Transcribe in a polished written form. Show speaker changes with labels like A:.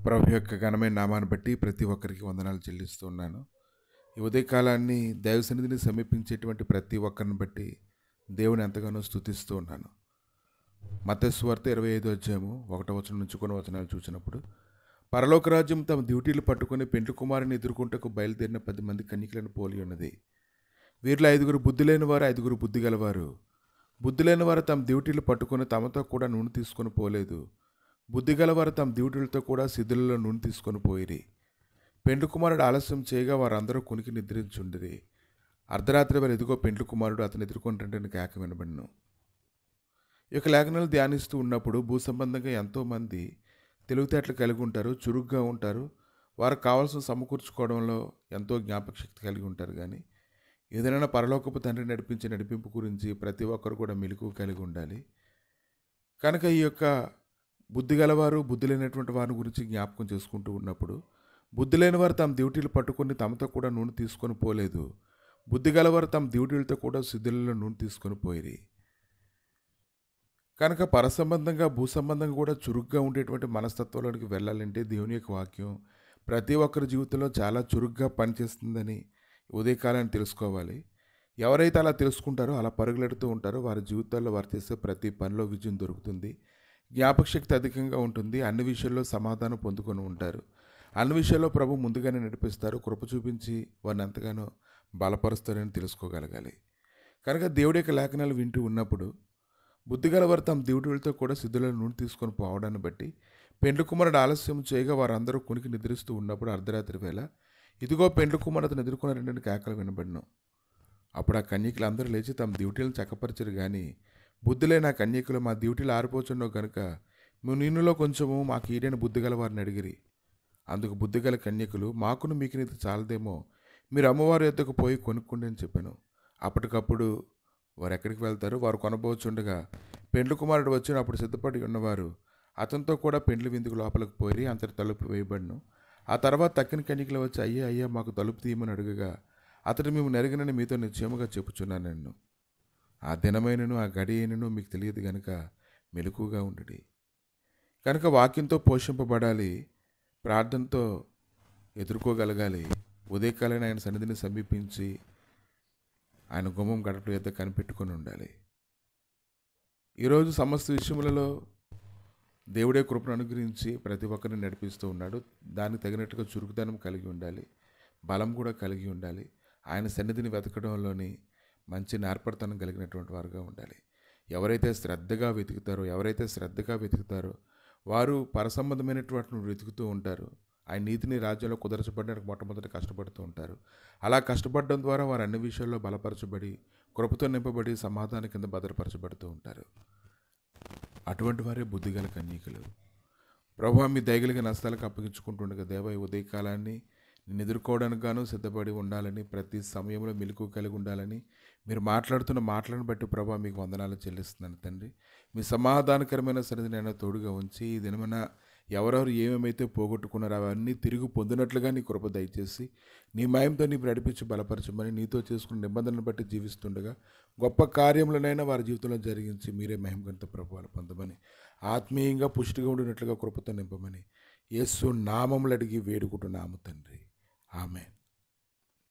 A: ప్రభు యొక్క ఘనమైన నామాన్ని బట్టి ప్రతి ఒక్కరికి వందనాలు చెల్లిస్తూ ఉన్నాను. ఈ ఉదయకాలాన్ని దైవ సన్నిధిని సమీపించేటువంటి ప్రతి ఒక్కరిని బట్టి దేవుని ఎంతగానో స్తుతిస్తూ ఉన్నాను. మత్తయి సువార్త 25వ అధ్యాయము 1వ వచనం నుంచి కొన్ని వచనాలు చూసినప్పుడు, పరలోక రాజ్యం తమ డ్యూటీలు పట్టుకుని పెండ్లి కుమారుని ఎదుర్కొంటకు బయలుదేరిన 10 మంది కన్యకలను పోలి ఉన్నది. వీరిలో 5 బుద్ధి లేని వారు, 5 బుద్ధి గలవారు. బుద్ధి లేని వారు తమ డ్యూటీలు పట్టుకుని తమతో కూడా నూనె తీసుకొని పోలేదు. బుద్ధి గలవారు తమ డ్యూటీలతో కూడా సిద్ధులలో నూనె తీసుకొని పోయిరి. పెండ్లి కుమారుడు ఆలస్యం చేయగా వారందరూ కునికి నిద్రించుండిరి. అర్ధరాత్రి వేళ ఎదుగో పెండ్లి కుమారుడు అతను ఎదుర్కొంటుంటే కేక వినబడిను. ఈ యొక్క లేఖనాలు ధ్యానిస్తూ ఉన్నప్పుడు భూసంబంధంగా ఎంతోమంది తెలివితేటలు కలిగి ఉంటారు, చురుగ్గా ఉంటారు, వారికి కావాల్సిన సమకూర్చుకోవడంలో ఎంతో జ్ఞాపక శక్తి కలిగి ఉంటారు. కానీ ఏదైనా పరలోకపు తండ్రి నడిపించే నడిపింపు గురించి ప్రతి ఒక్కరు కూడా మెలకువ కలిగి ఉండాలి. కనుక ఈ యొక్క బుద్ధి గలవారు, బుద్ధి లేనటువంటి వారి గురించి జ్ఞాపకం చేసుకుంటూ ఉన్నప్పుడు, బుద్ధి లేని వారు తమ డ్యూటీలు పట్టుకొని తమతో కూడా నూనె తీసుకొని పోలేదు. బుద్ధి గలవారు తమ డ్యూటీలతో కూడా సిద్ధులలో నూనె తీసుకొని పోయిరి. కనుక పరసంబంధంగా భూసంబంధంగా కూడా చురుగ్గా ఉండేటువంటి మనస్తత్వానికి వెళ్ళాలంటే దేవుని యొక్క వాక్యం ప్రతి ఒక్కరి జీవితంలో చాలా చురుగ్గా పనిచేస్తుందని ఉదయకాలాన్ని తెలుసుకోవాలి. ఎవరైతే అలా తెలుసుకుంటారో, అలా పరుగులెడుతూ ఉంటారో, వారి జీవితాల్లో వారు చేసే ప్రతి పనిలో విజయం దొరుకుతుంది, జ్ఞాపక శక్తి అధికంగా ఉంటుంది, అన్ని విషయాల్లో సమాధానం పొందుకొని ఉంటారు, అన్ని విషయాల్లో ప్రభు ముందుగానే నడిపిస్తారు, కృప చూపించి వారిని ఎంతగానో బలపరుస్తారని తెలుసుకోగలగాలి. కనుక దేవుడి యొక్క లేఖనాలు వింటూ ఉన్నప్పుడు బుద్ధిగలవారు తమ డ్యూటీలతో కూడా సిద్ధులను నూనె తీసుకొని పోవడాన్ని బట్టి పెండ్లి కుమారుడు ఆలస్యం చేయగా వారందరూ కునికి నిద్రిస్తూ ఉన్నప్పుడు అర్ధరాత్రి వేళ ఇదిగో పెండ్లి కుమారుడు అతను ఎదుర్కొన్న 2 కేకలు వినబడిను. అప్పుడు ఆ కన్యకులు అందరూ లేచి తమ డ్యూటీలను చక్కపరిచారు. కానీ బుద్ధి లేని ఆ కన్యకులు, మా డ్యూటీలు ఆరిపోచున్నావు కనుక మేము నీళ్ళలో కొంచెము మాకు ఈడైన బుద్ధి గల వారిని అడిగిరి. అందుకు బుద్ధిగల కన్యకులు, మాకును మీకు నీతి చాలదేమో, మీరు అమ్మవారి యొద్దకు పోయి కొనుక్కోండి అని చెప్పాను. అప్పటికప్పుడు వారు ఎక్కడికి వెళ్తారు? వారు కొనబోచుండగా పెండ్లి కుమారుడు వచ్చిన అప్పుడు సిద్ధపడి ఉన్నవారు అతనితో కూడా పెండ్లి విందుకు లోపలికి పోయి అంతటి తలుపు వేయబడిను. ఆ తర్వాత తక్కిన కన్యకులు వచ్చి, అయ్యా అయ్యా మాకు తలుపు తీయమని అడుగగా అతడు మేము నెరగనని మీతో నిశ్చయముగా చెప్పుచున్నాను. నన్ను ఆ దినమైనను ఆ గడి అయినను మీకు తెలియదు గనుక మెలకుగా ఉండుడి. కనుక వాక్యంతో పోషింపబడాలి, ప్రార్థనతో ఎదుర్కోగలగాలి. ఉదయకాలైన ఆయన సన్నిధిని సమీపించి ఆయన గుమ్మం గడప యొద్ద కనిపెట్టుకొని ఉండాలి. ఈరోజు సమస్త విషయములలో దేవుడే కృపను అనుగ్రహించి ప్రతి ఒక్కరిని నడిపిస్తూ ఉన్నాడు. దానికి తగినట్టుగా చురుకుదనం కలిగి ఉండాలి, బలం కూడా కలిగి ఉండాలి. ఆయన సన్నిధిని వెతకడంలోని మంచి నేర్పడతనం కలిగినటువంటి వారుగా ఉండాలి. ఎవరైతే శ్రద్ధగా వెతుకుతారో వారు పరసంబంధమైనటువంటి వెతుకుతూ ఉంటారు. ఆయన నీతిని రాజ్యంలో కుదర్చబడడానికి మొట్టమొదటి కష్టపడుతూ ఉంటారు. అలా కష్టపడడం ద్వారా వారు అన్ని విషయాల్లో బలపరచబడి, కృపతో నింపబడి, సమాధానం కింద భద్రపరచబడుతూ ఉంటారు. అటువంటి వారే బుద్ధిగల కన్యకలు. ప్రభువా, మీ దయగలిగిన నష్టాలకు అప్పగించుకుంటుండగా దేవా, ఈ ఉదయకాలాన్ని నేను ఎదుర్కోవడానికి గాను సిద్ధపడి ఉండాలని, ప్రతి సమయంలో మెలకువ కలిగి ఉండాలని మీరు మాట్లాడుతున్న మాటలను బట్టి ప్రభువా మీకు వందనాలు చెల్లిస్తున్నాను తండ్రి. మీ సమాధానకరమైన సన్నిధి నేను తోడుగా ఉంచి ఈ దినమున ఎవరెవరు ఏమేమైతే పోగొట్టుకున్నారో అవన్నీ తిరిగి పొందినట్లుగా నీ కృప దయచేసి నీ మయంతో నీ నడిపించి బలపరచమని, నీతో చేసుకున్న నిబంధనను బట్టి జీవిస్తుండగా గొప్ప కార్యములనైనా వారి జీవితంలో జరిగించి మీరే మహిమగంత ప్రభువాలు పొందమని, ఆత్మీయంగా పుష్టిగా ఉండినట్లుగా కృపతో నింపమని యేసు నామములు అడిగి వేడుకుంటున్నాము తండ్రి. ఆమేన్.